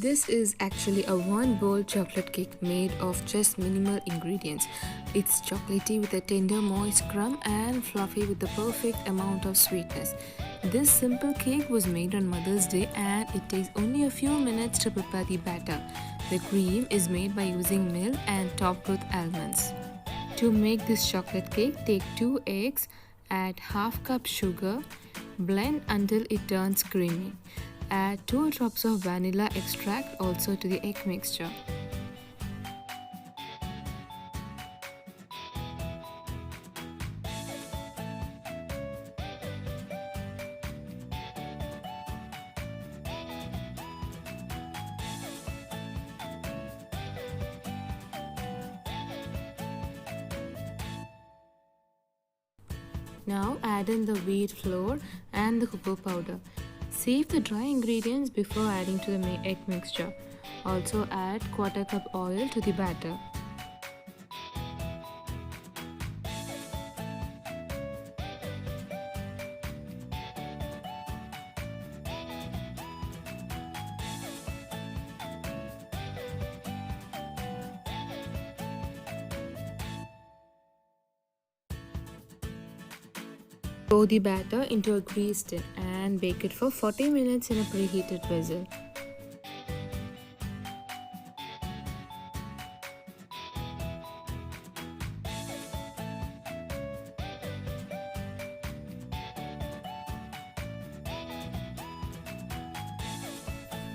This is actually a one bowl chocolate cake made of just minimal ingredients. It's chocolatey with a tender moist crumb and fluffy with the perfect amount of sweetness. This simple cake was made on Mother's Day and it takes only a few minutes to prepare the batter. The cream is made by using milk and topped with almonds. To make this chocolate cake, take 2 eggs, add half cup sugar, blend until it turns creamy. Add 2 drops of vanilla extract also to the egg mixture. Now add in the wheat flour and the cocoa powder. Save the dry ingredients before adding to the egg mixture. Also add 1/4 cup oil to the batter. Pour the batter into a greased tin and bake it for 40 minutes in a preheated vessel.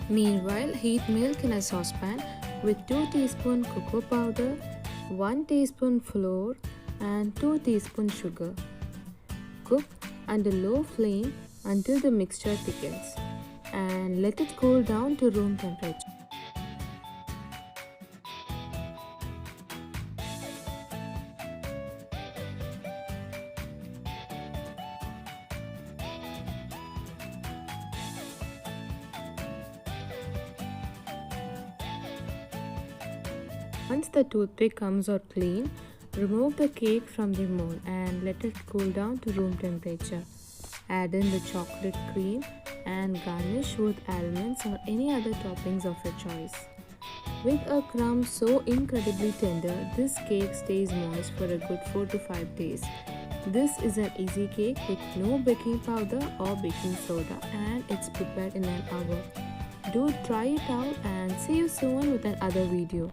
Meanwhile, heat milk in a saucepan with 2 teaspoons cocoa powder, 1 teaspoon flour and 2 teaspoons sugar. Cook under low flame until the mixture thickens and let it cool down to room temperature. Once the toothpick comes out clean, remove the cake from the mold and let it cool down to room temperature. Add in the chocolate cream and garnish with almonds or any other toppings of your choice. With a crumb so incredibly tender, this cake stays moist for a good 4 to 5 days. This is an easy cake with no baking powder or baking soda and it's prepared in an hour. Do try it out and see you soon with another video.